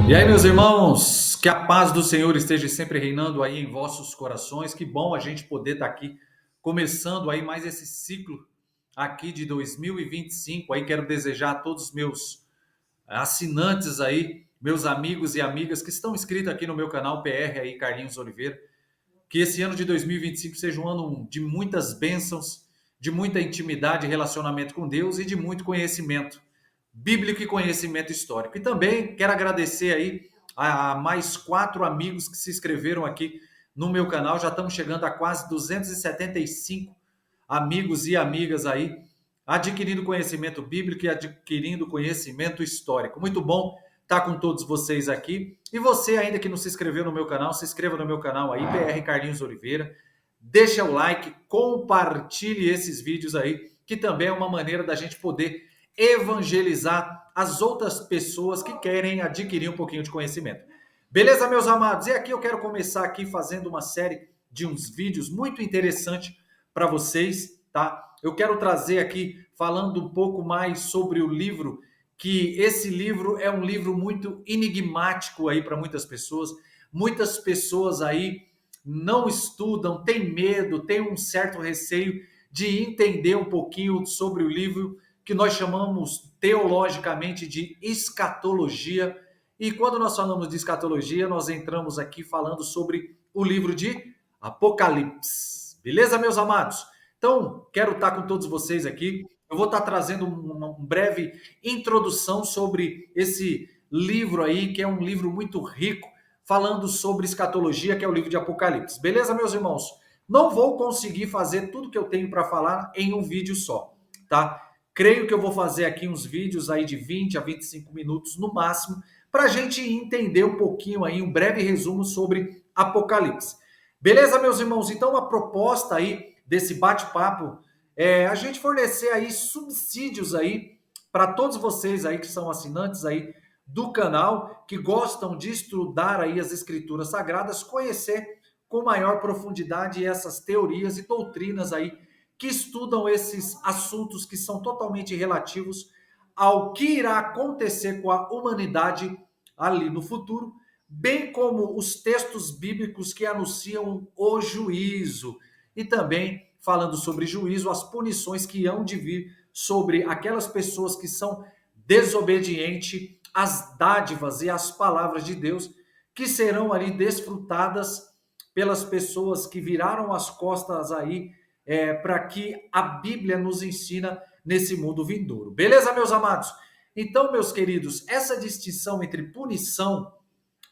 E aí, meus irmãos, que a paz do Senhor esteja sempre reinando aí em vossos corações. Que bom a gente poder estar aqui começando aí mais esse ciclo aqui de 2025. Aí quero desejar a todos os meus assinantes aí, meus amigos e amigas que estão inscritos aqui no meu canal PR aí, Carlinhos Oliveira, que esse ano de 2025 seja um ano de muitas bênçãos, de muita intimidade e relacionamento com Deus e de muito conhecimento bíblico e conhecimento histórico. E também quero agradecer aí a mais 4 amigos que se inscreveram aqui no meu canal. Já estamos chegando a quase 275 amigos e amigas aí, adquirindo conhecimento bíblico e adquirindo conhecimento histórico. Muito bom estar com todos vocês aqui. E você ainda que não se inscreveu no meu canal, se inscreva no meu canal aí, PR Carlinhos Oliveira. Deixa o like, compartilhe esses vídeos aí, que também é uma maneira da gente poder evangelizar as outras pessoas que querem adquirir um pouquinho de conhecimento. Beleza, meus amados? E aqui eu quero começar aqui fazendo uma série de uns vídeos muito interessantes para vocês, tá? Eu quero trazer aqui falando um pouco mais sobre o livro, que esse livro é um livro muito enigmático aí para muitas pessoas. Muitas pessoas aí não estudam, têm medo, têm um certo receio de entender um pouquinho sobre o livro que nós chamamos teologicamente de escatologia. E quando nós falamos de escatologia, nós entramos aqui falando sobre o livro de Apocalipse. Beleza, meus amados? Então, quero estar com todos vocês aqui. Eu vou estar trazendo uma breve introdução sobre esse livro aí, que é um livro muito rico, falando sobre escatologia, que é o livro de Apocalipse. Beleza, meus irmãos? Não vou conseguir fazer tudo que eu tenho para falar em um vídeo só, tá? Creio que eu vou fazer aqui uns vídeos aí de 20 a 25 minutos no máximo, para a gente entender um pouquinho aí, um breve resumo sobre Apocalipse. Beleza, meus irmãos? Então, a proposta aí desse bate-papo é a gente fornecer aí subsídios aí para todos vocês aí que são assinantes aí do canal, que gostam de estudar aí as escrituras sagradas, conhecer com maior profundidade essas teorias e doutrinas aí que estudam esses assuntos que são totalmente relativos ao que irá acontecer com a humanidade ali no futuro, bem como os textos bíblicos que anunciam o juízo e também falando sobre juízo, as punições que hão de vir sobre aquelas pessoas que são desobedientes às dádivas e às palavras de Deus, que serão ali desfrutadas pelas pessoas que viraram as costas aí para que a Bíblia nos ensina nesse mundo vindouro. Beleza, meus amados? Então, meus queridos, essa distinção entre punição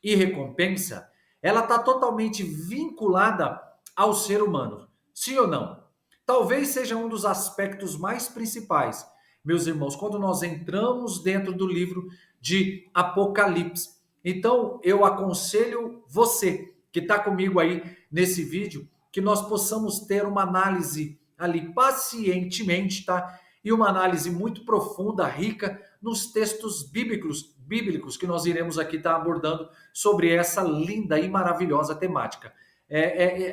e recompensa, ela está totalmente vinculada ao ser humano. Sim ou não? Talvez seja um dos aspectos mais principais, meus irmãos, quando nós entramos dentro do livro de Apocalipse. Então, eu aconselho você que está comigo aí nesse vídeo, que nós possamos ter uma análise ali pacientemente, tá? E uma análise muito profunda, rica nos textos bíblicos que nós iremos aqui estar abordando sobre essa linda e maravilhosa temática.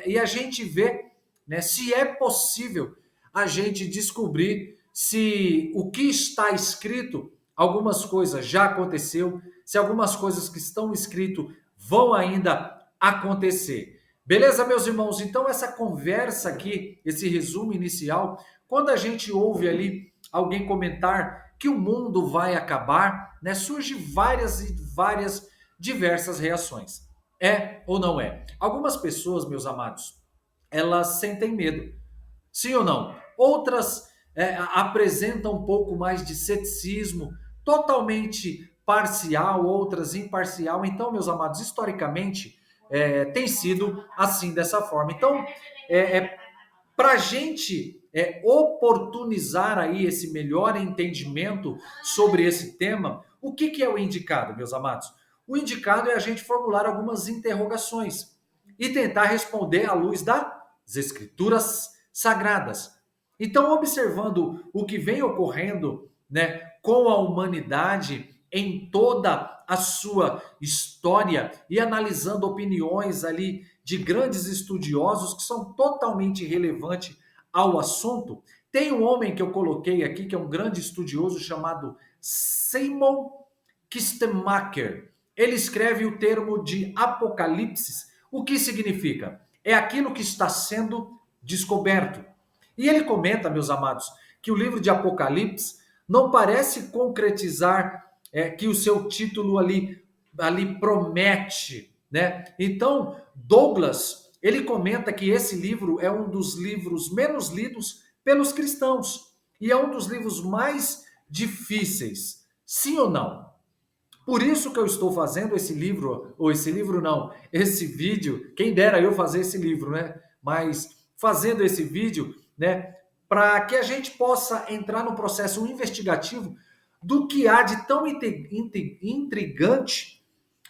E a gente vê, né, se é possível a gente descobrir se o que está escrito, algumas coisas já aconteceu, se algumas coisas que estão escritas vão ainda acontecer. Beleza, meus irmãos? Então, essa conversa aqui, esse resumo inicial, quando a gente ouve ali alguém comentar que o mundo vai acabar, né, surge várias e várias diversas reações. É ou não é? Algumas pessoas, meus amados, elas sentem medo. Sim ou não? Outras apresentam um pouco mais de ceticismo, totalmente parcial, outras imparcial. Então, meus amados, historicamente tem sido assim, dessa forma. Então, para a gente oportunizar aí esse melhor entendimento sobre esse tema, o que é o indicado, meus amados? O indicado é a gente formular algumas interrogações e tentar responder à luz das escrituras sagradas. Então, observando o que vem ocorrendo, né, com a humanidade em toda a sua história e analisando opiniões ali de grandes estudiosos que são totalmente relevantes ao assunto, tem um homem que eu coloquei aqui que é um grande estudioso chamado Simon Kistemaker. ele escreve o termo de Apocalipse. O que significa? É aquilo que está sendo descoberto. E ele comenta, meus amados, que o livro de Apocalipse não parece concretizar que o seu título ali promete, né? Então, Douglas, ele comenta que esse livro é um dos livros menos lidos pelos cristãos e é um dos livros mais difíceis. Sim ou não? Por isso que eu estou fazendo esse livro, ou esse livro não, esse vídeo, quem dera eu fazer esse livro, né? Mas fazendo esse vídeo, né, para que a gente possa entrar no processo investigativo do que há de tão intrigante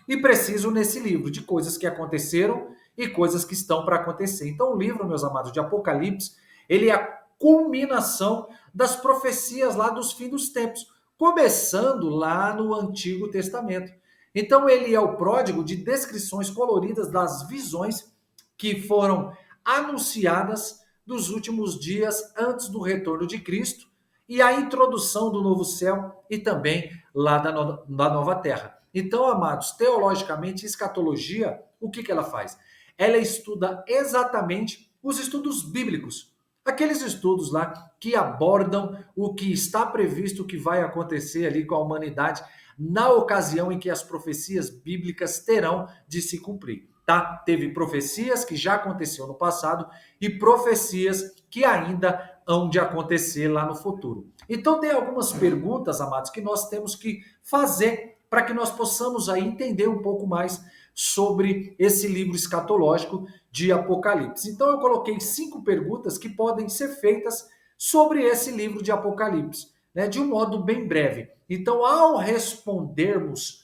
e preciso nesse livro, de coisas que aconteceram e coisas que estão para acontecer. Então, o livro, meus amados, de Apocalipse, ele é a culminação das profecias lá dos fins dos tempos, começando lá no Antigo Testamento. Então, ele é o pródigo de descrições coloridas das visões que foram anunciadas nos últimos dias antes do retorno de Cristo e a introdução do novo céu e também lá da nova terra. Então, amados, teologicamente, escatologia, o que ela faz? Ela estuda exatamente os estudos bíblicos, aqueles estudos lá que abordam o que está previsto, o que vai acontecer ali com a humanidade na ocasião em que as profecias bíblicas terão de se cumprir, tá? Teve profecias que já aconteceu no passado e profecias que ainda hão de acontecer lá no futuro. Então tem algumas perguntas, amados, que nós temos que fazer para que nós possamos aí entender um pouco mais sobre esse livro escatológico de Apocalipse. Então eu coloquei 5 perguntas que podem ser feitas sobre esse livro de Apocalipse, né, de um modo bem breve. Então, ao respondermos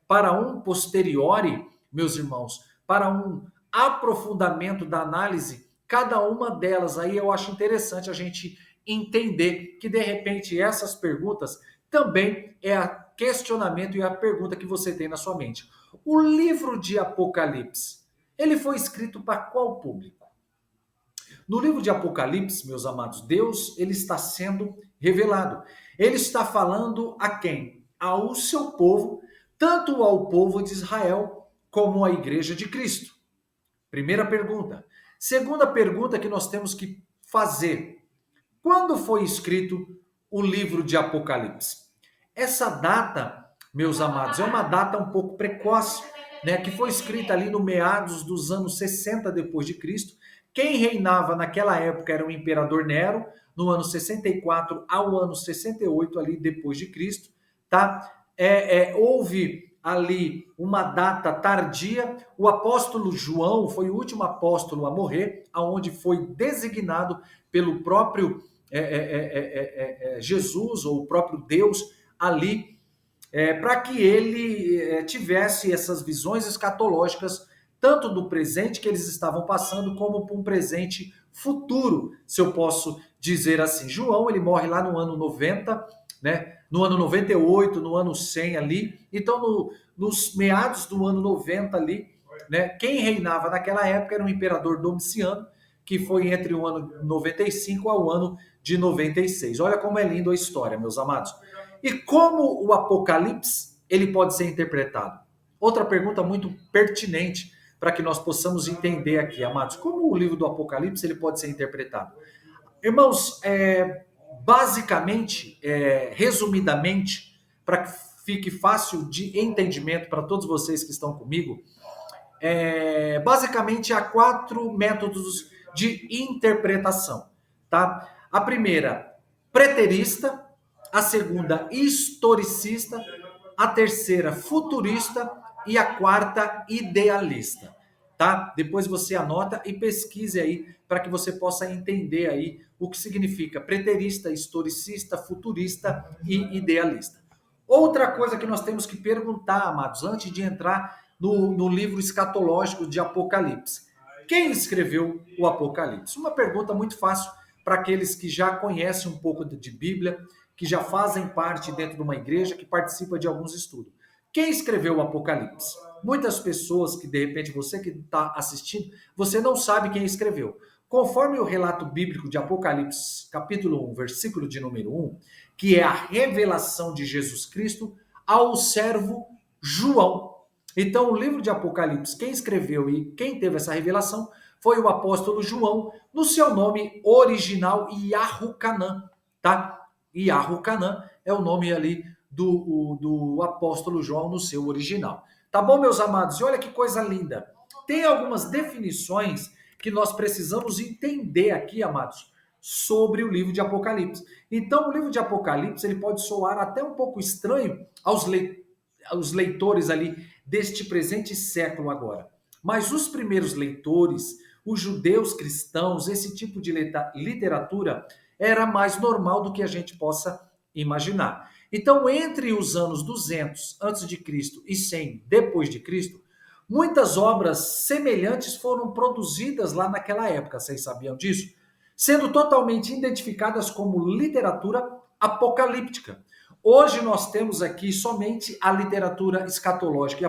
para um posteriori, meus irmãos, para um aprofundamento da análise, cada uma delas aí eu acho interessante a gente entender que de repente essas perguntas também é a questionamento e a pergunta que você tem na sua mente. O livro de Apocalipse, ele foi escrito para qual público? No livro de Apocalipse, meus amados, Deus, ele está sendo revelado. Ele está falando a quem? Ao seu povo, tanto ao povo de Israel como à igreja de Cristo. Primeira pergunta. Segunda pergunta que nós temos que fazer. Quando foi escrito o livro de Apocalipse? Essa data, meus amados, é uma data um pouco precoce, né, que foi escrita ali no meados dos anos 60 depois de Cristo. Quem reinava naquela época era o imperador Nero, no ano 64 ao ano 68 ali depois de Cristo, tá? Houve ali uma data tardia. O apóstolo João foi o último apóstolo a morrer, aonde foi designado pelo próprio Jesus ou o próprio Deus ali para que ele tivesse essas visões escatológicas, tanto do presente que eles estavam passando, como para um presente futuro, se eu posso dizer assim. João, ele morre lá no ano 90, né? No ano 98, no ano 100 ali. Então, nos meados do ano 90 ali, né? Quem reinava naquela época era o imperador Domiciano, que foi entre o ano 95 ao ano de 96. Olha como é lindo a história, meus amados. E como o Apocalipse ele pode ser interpretado? Outra pergunta muito pertinente para que nós possamos entender aqui, amados. Como o livro do Apocalipse ele pode ser interpretado? Irmãos, basicamente, resumidamente, para que fique fácil de entendimento para todos vocês que estão comigo, basicamente há 4 métodos de interpretação, tá? A primeira, preterista, a segunda, historicista, a terceira, futurista e a quarta, idealista, tá? Depois você anota e pesquise aí para que você possa entender aí o que significa preterista, historicista, futurista e idealista. Outra coisa que nós temos que perguntar, amados, antes de entrar no livro escatológico de Apocalipse. Quem escreveu o Apocalipse? Uma pergunta muito fácil para aqueles que já conhecem um pouco de Bíblia, que já fazem parte dentro de uma igreja, que participa de alguns estudos. Quem escreveu o Apocalipse? Muitas pessoas que, de repente, você que está assistindo, você não sabe quem escreveu. Conforme o relato bíblico de Apocalipse, capítulo 1, versículo de número 1, que é a revelação de Jesus Cristo ao servo João. Então, o livro de Apocalipse, quem escreveu e quem teve essa revelação foi o apóstolo João, no seu nome original, Yahucanã, tá? Yahucanã é o nome ali do apóstolo João no seu original. Tá bom, meus amados? E olha que coisa linda. Tem algumas definições que nós precisamos entender aqui, amados, sobre o livro de Apocalipse. Então, o livro de Apocalipse ele pode soar até um pouco estranho aos leitores ali deste presente século agora. Mas os primeiros leitores, os judeus cristãos, esse tipo de literatura era mais normal do que a gente possa imaginar. Então, entre os anos 200 antes de Cristo e 100 depois de Cristo, muitas obras semelhantes foram produzidas lá naquela época, vocês sabiam disso? Sendo totalmente identificadas como literatura apocalíptica. Hoje nós temos aqui somente a literatura escatológica e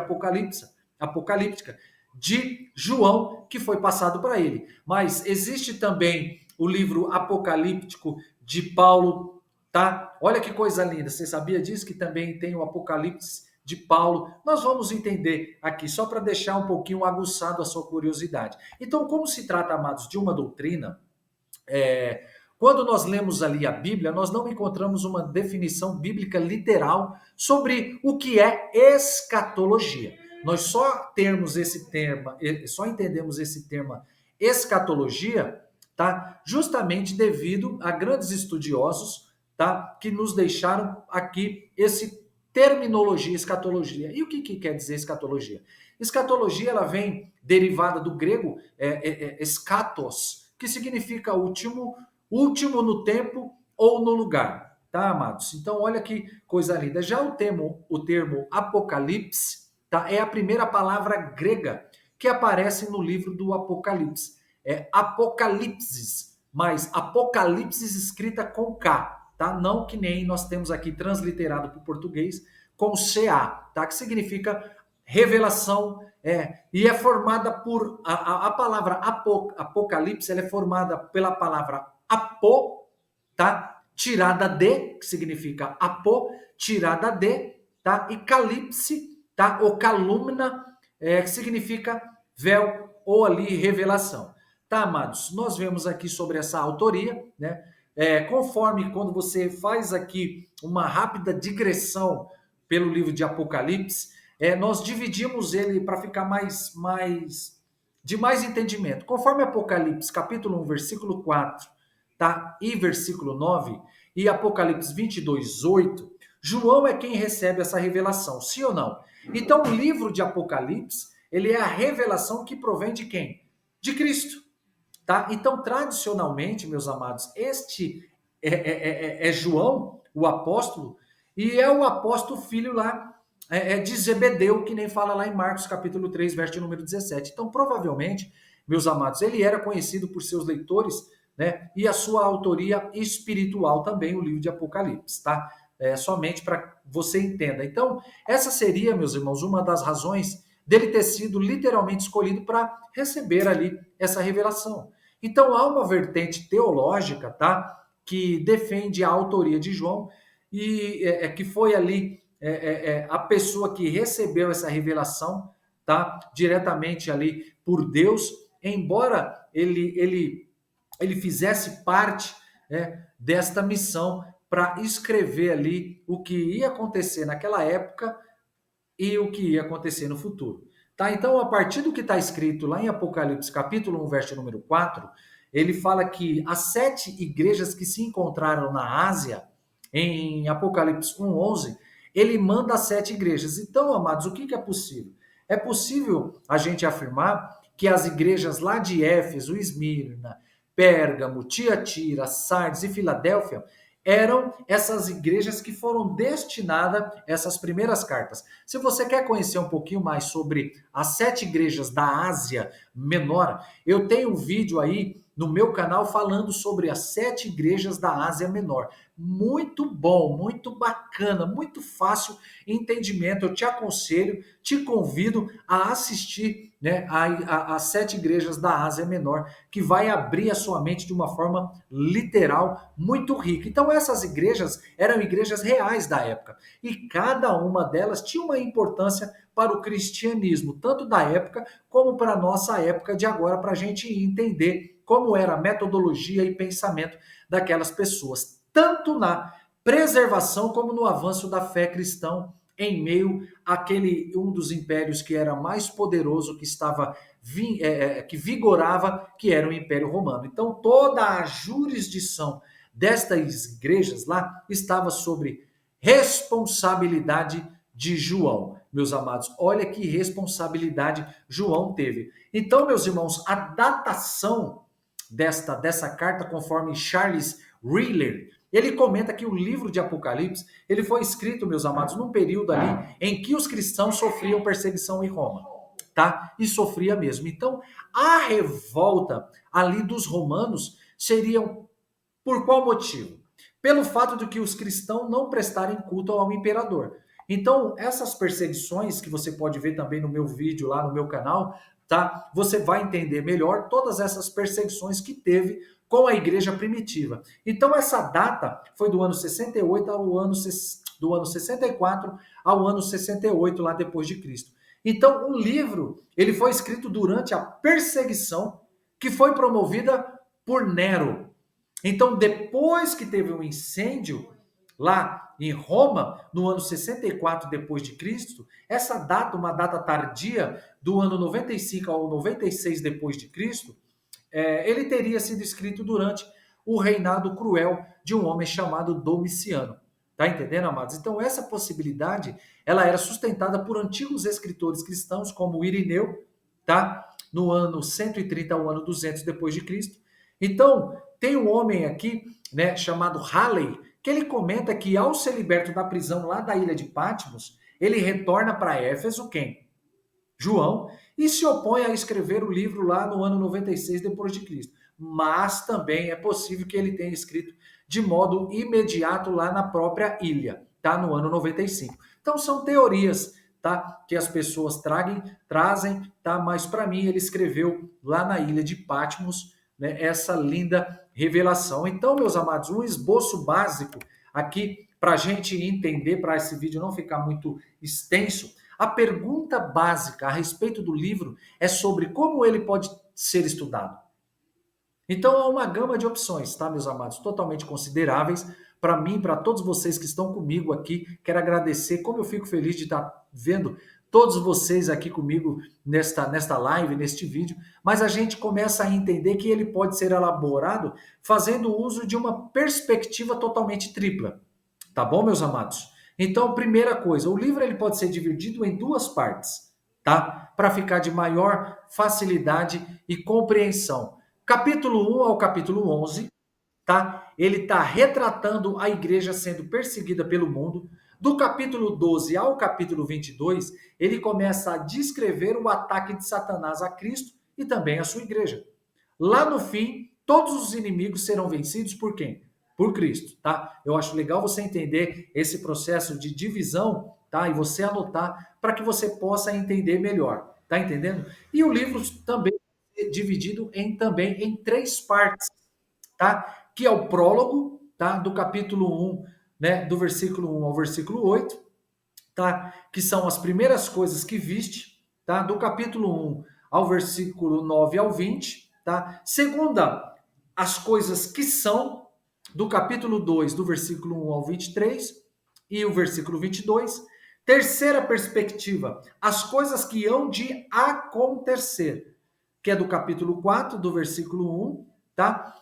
apocalíptica de João, que foi passado para ele. Mas existe também o livro apocalíptico de Paulo, tá? Olha que coisa linda. Você sabia disso? Que também tem o Apocalipse de Paulo. Nós vamos entender aqui, só para deixar um pouquinho aguçado a sua curiosidade. Então, como se trata, amados, de uma doutrina, quando nós lemos ali a Bíblia, nós não encontramos uma definição bíblica literal sobre o que é escatologia. Nós só entendemos esse termo escatologia, tá? Justamente devido a grandes estudiosos, tá? Que nos deixaram aqui esse terminologia escatologia. E o que quer dizer escatologia? Escatologia ela vem derivada do grego eschatos, que significa último no tempo ou no lugar, tá, amados? Então, olha que coisa linda. Já o termo apocalipse, tá, é a primeira palavra grega que aparece no livro do Apocalipse. É apocalipsis, mas apocalipsis escrita com K, tá? Não que nem nós temos aqui transliterado para o português com CA, tá? Que significa revelação, e é formada por a palavra apocalipse, ela é formada pela palavra apo, tá? Tirada de, que significa apo, tirada de, tá? E calipse, tá? Ou calumna, que significa véu ou ali revelação. Tá, amados? Nós vemos aqui sobre essa autoria, né? Conforme quando você faz aqui uma rápida digressão pelo livro de Apocalipse, nós dividimos ele para ficar de mais entendimento. Conforme Apocalipse, capítulo 1, versículo 4, tá? E versículo 9, e Apocalipse 22, 8, João é quem recebe essa revelação, sim ou não? Então, o livro de Apocalipse, ele é a revelação que provém de quem? De Cristo, tá? Então, tradicionalmente, meus amados, este é João, o apóstolo, e é o apóstolo filho lá de Zebedeu, que nem fala lá em Marcos capítulo 3, verso número 17. Então, provavelmente, meus amados, ele era conhecido por seus leitores, né? E a sua autoria espiritual também, o livro de Apocalipse, tá? Somente para você entenda. Então, essa seria, meus irmãos, uma das razões dele ter sido literalmente escolhido para receber ali essa revelação. Então, há uma vertente teológica, tá? Que defende a autoria de João e que foi ali a pessoa que recebeu essa revelação, tá? Diretamente ali por Deus, embora ele fizesse parte desta missão para escrever ali o que ia acontecer naquela época e o que ia acontecer no futuro. Tá? Então, a partir do que está escrito lá em Apocalipse, capítulo 1, verso número 4, ele fala que as 7 igrejas que se encontraram na Ásia, em Apocalipse 1, 11, ele manda as 7 igrejas. Então, amados, o que é possível? É possível a gente afirmar que as igrejas lá de Éfeso, Esmirna, Pérgamo, Tiatira, Sardes e Filadélfia eram essas igrejas que foram destinadas a essas primeiras cartas. Se você quer conhecer um pouquinho mais sobre as 7 igrejas da Ásia, Menor. Eu tenho um vídeo aí no meu canal falando sobre as 7 igrejas da Ásia Menor. Muito bom, muito bacana, muito fácil entendimento. Eu te aconselho, te convido a assistir, né, as 7 igrejas da Ásia Menor, que vai abrir a sua mente de uma forma literal muito rica. Então essas igrejas eram igrejas reais da época e cada uma delas tinha uma importância para o cristianismo, tanto da época como para a nossa época de agora, para a gente entender como era a metodologia e pensamento daquelas pessoas, tanto na preservação como no avanço da fé cristã em meio àquele um dos impérios que era mais poderoso, que estava que vigorava, que era o Império Romano. Então toda a jurisdição destas igrejas lá estava sobre responsabilidade de João. Meus amados, olha que responsabilidade João teve. Então, meus irmãos, a datação dessa carta, conforme Charles Wheeler, ele comenta que o livro de Apocalipse, ele foi escrito, meus amados, num período ali em que os cristãos sofriam perseguição em Roma, tá? E sofria mesmo. Então, a revolta ali dos romanos seriam por qual motivo? Pelo fato de que os cristãos não prestarem culto ao imperador. Então, essas perseguições que você pode ver também no meu vídeo lá no meu canal, tá? Você vai entender melhor todas essas perseguições que teve com a igreja primitiva. Então, essa data foi do ano 68 ao ano do ano 64 ao ano 68 lá depois de Cristo. Então, o livro, ele foi escrito durante a perseguição que foi promovida por Nero. Então, depois que teve um incêndio lá em Roma, no ano 64 depois de Cristo, essa data, uma data tardia do ano 95 ao 96 depois de Cristo, ele teria sido escrito durante o reinado cruel de um homem chamado Domiciano. Tá entendendo, amados? Então, essa possibilidade, ela era sustentada por antigos escritores cristãos, como Irineu, tá? No ano 130 ao ano 200 depois de Cristo. Então, tem um homem aqui, né, chamado Halley, que ele comenta que ao ser liberto da prisão lá da ilha de Patmos, ele retorna para Éfeso, quem? João, e se opõe a escrever o livro lá no ano 96 depois de Cristo. Mas também é possível que ele tenha escrito de modo imediato lá na própria ilha, tá? No ano 95. Então são teorias, tá? Que as pessoas trazem, tá? Mas para mim ele escreveu lá na ilha de Patmos, né, essa linda revelação. Então, meus amados, um esboço básico aqui para a gente entender, para esse vídeo não ficar muito extenso. A pergunta básica a respeito do livro é sobre como ele pode ser estudado. Então há uma gama de opções, tá, meus amados? Totalmente consideráveis. Para mim, para todos vocês que estão comigo aqui, quero agradecer. Como eu fico feliz de estar vendo todos vocês aqui comigo nesta live, neste vídeo. Mas a gente começa a entender que ele pode ser elaborado fazendo uso de uma perspectiva totalmente tripla. Tá bom, meus amados? Então, primeira coisa, o livro ele pode ser dividido em 2 partes, tá? Para ficar de maior facilidade e compreensão. Capítulo 1 ao capítulo 11, tá? Ele está retratando a igreja sendo perseguida pelo mundo. Do capítulo 12 ao capítulo 22, ele começa a descrever o ataque de Satanás a Cristo e também a sua igreja. Lá no fim, todos os inimigos serão vencidos por quem? Por Cristo, tá? Eu acho legal você entender esse processo de divisão, tá? E você anotar para que você possa entender melhor, tá entendendo? E o livro também é dividido também em 3 partes, tá? Que é o prólogo, tá? Do capítulo 1, né? Do versículo 1 ao versículo 8, tá? Que são as primeiras coisas que viste, tá? Do capítulo 1 ao versículo 9 ao 20, tá? Segunda, as coisas que são, do capítulo 2, do versículo 1 ao 23 e o versículo 22. Terceira perspectiva, as coisas que hão de acontecer, que é do capítulo 4, do versículo 1, tá?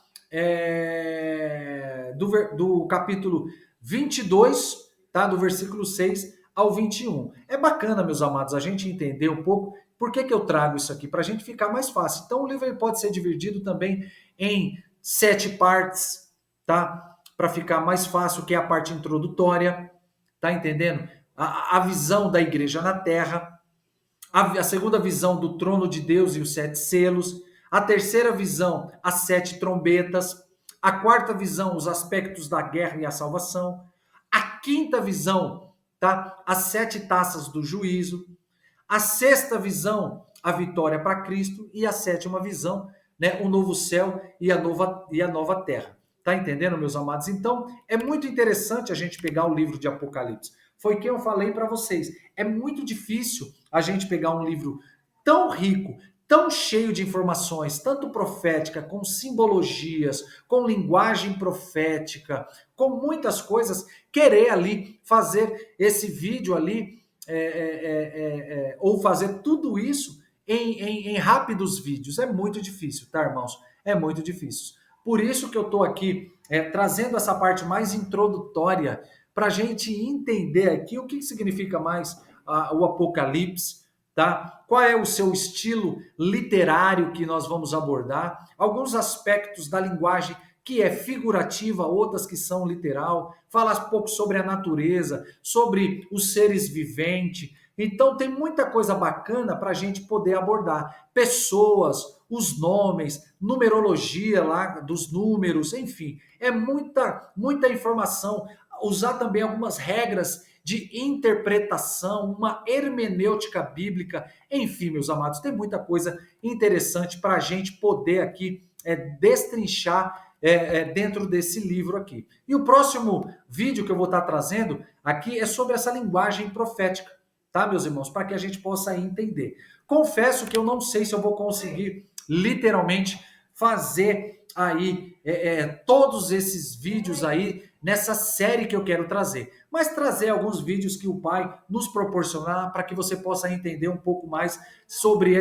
Do capítulo 22, tá? Do versículo 6 ao 21. É bacana, meus amados, a gente entender um pouco por que eu trago isso aqui, para a gente ficar mais fácil. Então, o livro ele pode ser dividido também em 7 partes, tá? Para ficar mais fácil, que é a parte introdutória, tá entendendo? A visão da igreja na terra, A segunda visão do trono de Deus e os 7 selos. A terceira visão, as 7 trombetas. A quarta visão, os aspectos da guerra e a salvação. A quinta visão, tá? As 7 taças do juízo. A sexta visão, a vitória para Cristo. E a sétima visão, né, o novo céu e a nova terra. Tá entendendo, meus amados? Então, é muito interessante a gente pegar o livro de Apocalipse. Foi o que eu falei para vocês. É muito difícil a gente pegar um livro tão rico, tão cheio de informações, tanto profética, com simbologias, com linguagem profética, com muitas coisas, querer ali fazer esse vídeo ali, ou fazer tudo isso em rápidos vídeos. É muito difícil, tá, irmãos? É muito difícil. Por isso que eu estou aqui trazendo essa parte mais introdutória para a gente entender aqui o que significa mais o Apocalipse, tá? Qual é o seu estilo literário que nós vamos abordar, alguns aspectos da linguagem que é figurativa, outras que são literal, fala um pouco sobre a natureza, sobre os seres viventes. Então tem muita coisa bacana para a gente poder abordar. Pessoas, os nomes, numerologia lá dos números, enfim, é muita informação. Usar também algumas regras de interpretação, uma hermenêutica bíblica, enfim, meus amados, tem muita coisa interessante para a gente poder aqui destrinchar dentro desse livro aqui. E o próximo vídeo que eu vou estar trazendo aqui é sobre essa linguagem profética, tá, meus irmãos? Para que a gente possa entender. Confesso que eu não sei se eu vou conseguir literalmente fazer aí todos esses vídeos aí nessa série que eu quero trazer, mas trazer alguns vídeos que o Pai nos proporcionar para que você possa entender um pouco mais sobre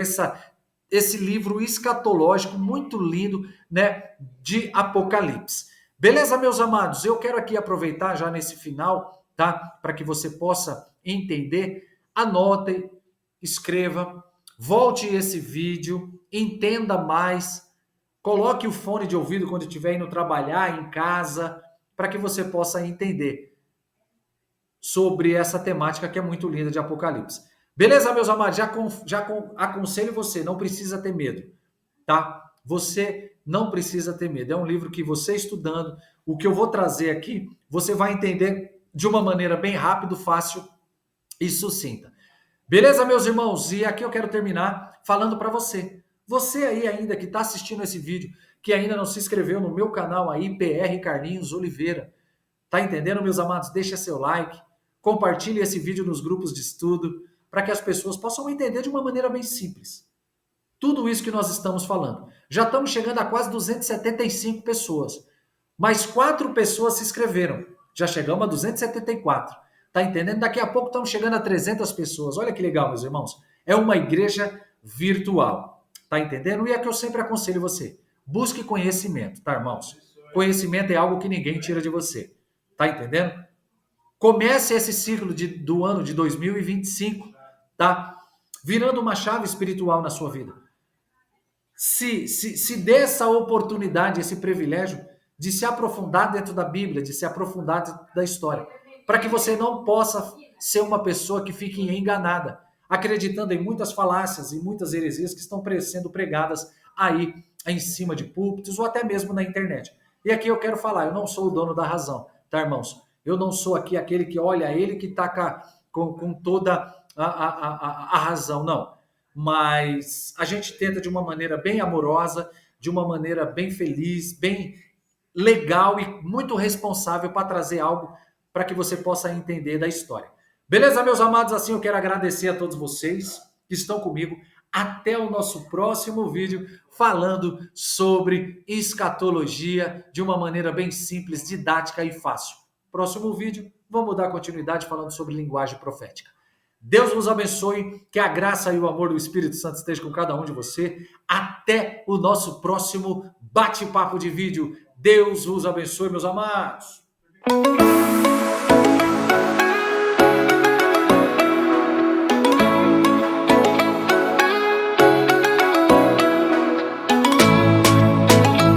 esse livro escatológico muito lindo, né, de Apocalipse. Beleza, meus amados? Eu quero aqui aproveitar já nesse final, tá? Para que você possa entender. Anote, escreva, volte esse vídeo, entenda mais, coloque o fone de ouvido quando estiver indo trabalhar em casa, para que você possa entender sobre essa temática que é muito linda de Apocalipse. Beleza, meus amados? Aconselho você, não precisa ter medo, tá? Você não precisa ter medo. É um livro que você estudando, o que eu vou trazer aqui, você vai entender de uma maneira bem rápida, fácil e sucinta. Beleza, meus irmãos? E aqui eu quero terminar falando para você. Você aí ainda que está assistindo esse vídeo, que ainda não se inscreveu no meu canal aí, PR Carlinhos Oliveira. Tá entendendo, meus amados? Deixa seu like, compartilhe esse vídeo nos grupos de estudo, para que as pessoas possam entender de uma maneira bem simples. Tudo isso que nós estamos falando. Já estamos chegando a quase 275 pessoas. Mais 4 pessoas se inscreveram. Já chegamos a 274. Tá entendendo? Daqui a pouco estamos chegando a 300 pessoas. Olha que legal, meus irmãos. É uma igreja virtual. Tá entendendo? E é que eu sempre aconselho você. Busque conhecimento, tá, irmãos? Conhecimento é algo que ninguém tira de você. Tá entendendo? Comece esse ciclo do ano de 2025, tá? Virando uma chave espiritual na sua vida. Se dê essa oportunidade, esse privilégio de se aprofundar dentro da Bíblia, de se aprofundar dentro da história, para que você não possa ser uma pessoa que fique enganada, acreditando em muitas falácias e muitas heresias que estão sendo pregadas aí em cima de púlpitos ou até mesmo na internet. E aqui eu quero falar, eu não sou o dono da razão, tá, irmãos? Eu não sou aqui aquele que olha ele que está com toda a razão, não. Mas a gente tenta de uma maneira bem amorosa, de uma maneira bem feliz, bem legal e muito responsável para trazer algo para que você possa entender da história. Beleza, meus amados? Assim eu quero agradecer a todos vocês que estão comigo. Até o nosso próximo vídeo falando sobre escatologia de uma maneira bem simples, didática e fácil. Próximo vídeo, vamos dar continuidade falando sobre linguagem profética. Deus nos abençoe, que a graça e o amor do Espírito Santo estejam com cada um de você. Até o nosso próximo bate-papo de vídeo. Deus os abençoe, meus amados.